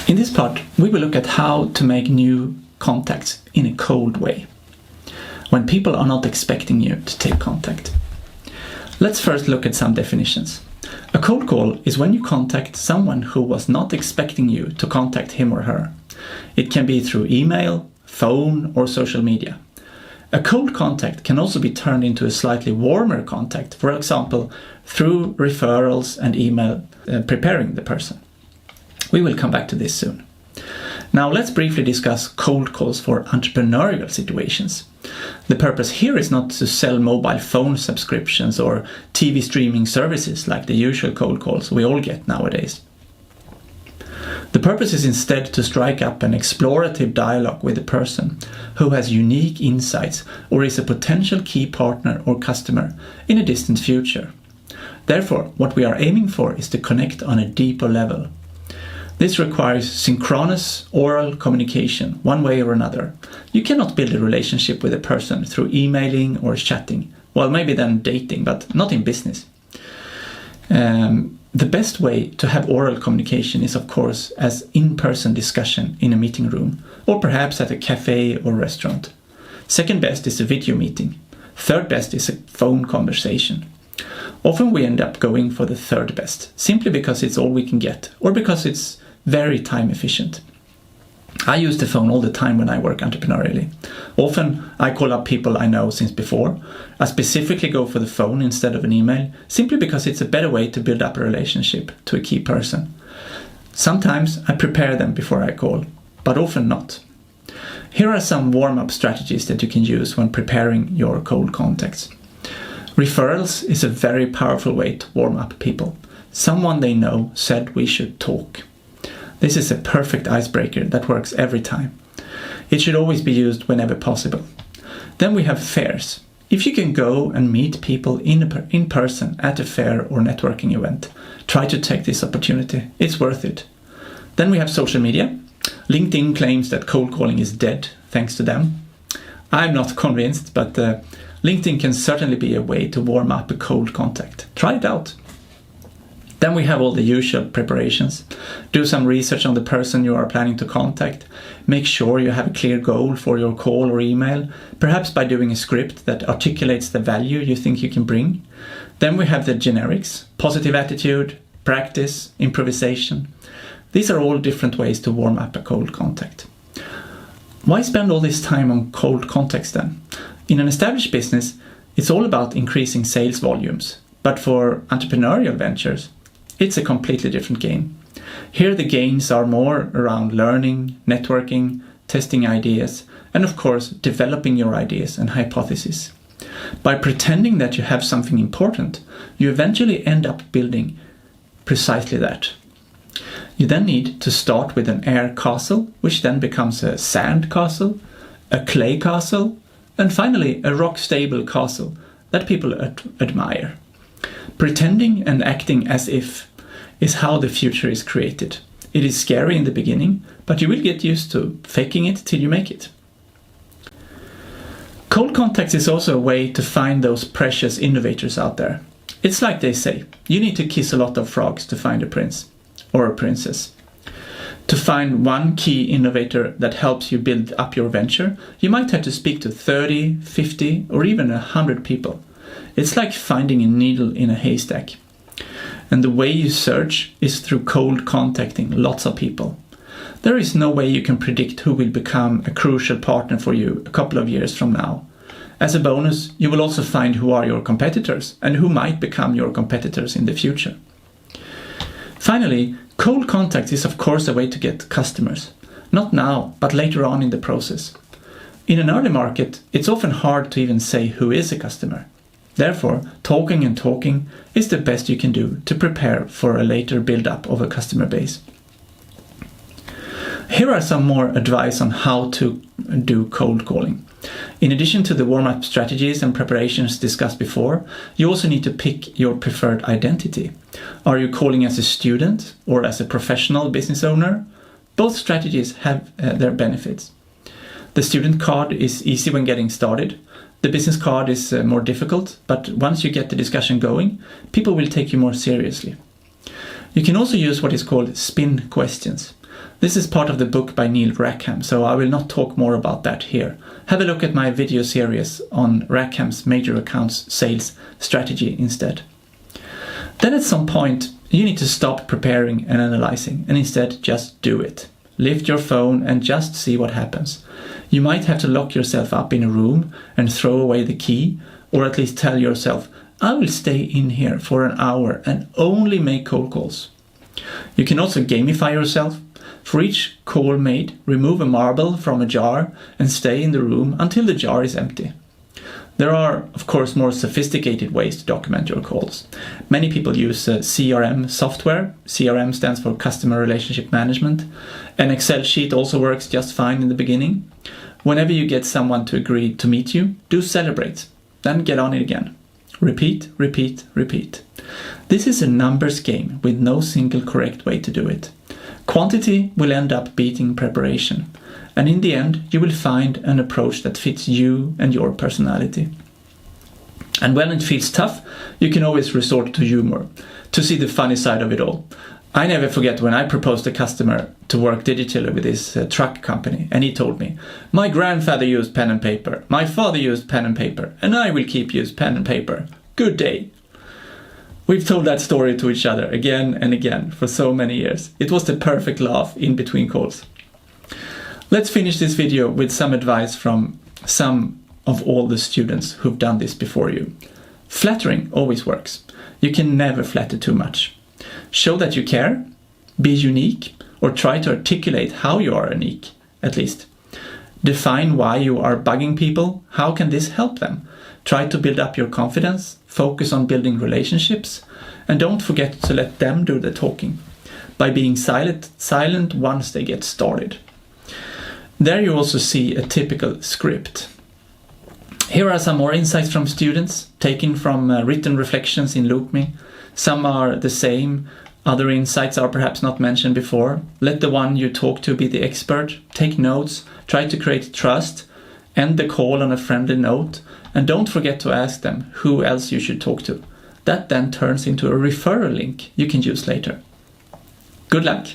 In this part, we will look at how to make new contacts in a cold way, when people are not expecting you to take contact. Let's first look at some definitions. A cold call is when you contact someone who was not expecting you to contact him or her. It can be through email, phone, or social media. A cold contact can also be turned into a slightly warmer contact, for example, through referrals and email preparing the person. We will come back to this soon. Now let's briefly discuss cold calls for entrepreneurial situations. The purpose here is not to sell mobile phone subscriptions or TV streaming services like the usual cold calls we all get nowadays. The purpose is instead to strike up an explorative dialogue with a person who has unique insights or is a potential key partner or customer in a distant future. Therefore, what we are aiming for is to connect on a deeper level. This requires synchronous oral communication, one way or another. You cannot build a relationship with a person through emailing or chatting. Well, maybe then dating, but not in business. The best way to have oral communication is, of course, as in-person discussion in a meeting room, or perhaps at a cafe or restaurant. Second best is a video meeting. Third best is a phone conversation. Often we end up going for the third best, simply because it's all we can get, or because it's very time efficient. I use the phone all the time when I work entrepreneurially. Often I call up people I know since before. I specifically go for the phone instead of an email, simply because it's a better way to build up a relationship to a key person. Sometimes I prepare them before I call, but often not. Here are some warm-up strategies that you can use when preparing your cold contacts. Referrals is a very powerful way to warm up people. Someone they know said we should talk. This is a perfect icebreaker that works every time. It should always be used whenever possible. Then we have fairs. If you can go and meet people in person at a fair or networking event, try to take this opportunity. It's worth it. Then we have social media. LinkedIn claims that cold calling is dead, thanks to them. I'm not convinced, but LinkedIn can certainly be a way to warm up a cold contact. Try it out. Then we have all the usual preparations. Do some research on the person you are planning to contact. Make sure you have a clear goal for your call or email, perhaps by doing a script that articulates the value you think you can bring. Then we have the generics: positive attitude, practice, improvisation. These are all different ways to warm up a cold contact. Why spend all this time on cold contacts then? In an established business, it's all about increasing sales volumes. But for entrepreneurial ventures, it's a completely different game. Here the gains are more around learning, networking, testing ideas, and of course developing your ideas and hypotheses. By pretending that you have something important, you eventually end up building precisely that. You then need to start with an air castle, which then becomes a sand castle, a clay castle, and finally a rock-stable castle that people admire. Pretending and acting as if is how the future is created. It is scary in the beginning, but you will get used to faking it till you make it. Cold contacts is also a way to find those precious innovators out there. It's like they say, you need to kiss a lot of frogs to find a prince or a princess. To find one key innovator that helps you build up your venture, you might have to speak to 30, 50, or even 100 people. It's like finding a needle in a haystack. And the way you search is through cold contacting lots of people. There is no way you can predict who will become a crucial partner for you a couple of years from now. As a bonus, you will also find who are your competitors and who might become your competitors in the future. Finally, cold contact is of course a way to get customers. Not now, but later on in the process. In an early market, it's often hard to even say who is a customer. Therefore, talking and talking is the best you can do to prepare for a later build-up of a customer base. Here are some more advice on how to do cold calling. In addition to the warm-up strategies and preparations discussed before, you also need to pick your preferred identity. Are you calling as a student or as a professional business owner? Both strategies have their benefits. The student card is easy when getting started. The business card is more difficult, but once you get the discussion going, people will take you more seriously. You can also use what is called spin questions. This is part of the book by Neil Rackham, so I will not talk more about that here. Have a look at my video series on Rackham's major accounts sales strategy instead. Then at some point, you need to stop preparing and analyzing and instead just do it. Lift your phone and just see what happens. You might have to lock yourself up in a room and throw away the key, or at least tell yourself, I will stay in here for an hour and only make cold calls. You can also gamify yourself. For each call made, remove a marble from a jar and stay in the room until the jar is empty. There are, of course, more sophisticated ways to document your calls. Many people use CRM software. CRM stands for Customer Relationship Management. An Excel sheet also works just fine in the beginning. Whenever you get someone to agree to meet you, do celebrate. Then get on it again. Repeat, repeat, repeat. This is a numbers game with no single correct way to do it. Quantity will end up beating preparation, and in the end you will find an approach that fits you and your personality. And when it feels tough, you can always resort to humor, to see the funny side of it all. I never forget when I proposed a customer to work digitally with his truck company, and he told me, my grandfather used pen and paper, my father used pen and paper, and I will keep use pen and paper. Good day. We've told that story to each other again and again for so many years. It was the perfect laugh in between calls. Let's finish this video with some advice from some of all the students who've done this before you. Flattering always works. You can never flatter too much. Show that you care, be unique, or try to articulate how you are unique, at least. Define why you are bugging people. How can this help them? Try to build up your confidence, focus on building relationships, and don't forget to let them do the talking by being silent once they get started. There you also see a typical script. Here are some more insights from students, taken from written reflections in LoopMe. Some are the same, other insights are perhaps not mentioned before. Let the one you talk to be the expert, take notes, try to create trust, end the call on a friendly note, and don't forget to ask them who else you should talk to. That then turns into a referral link you can use later. Good luck!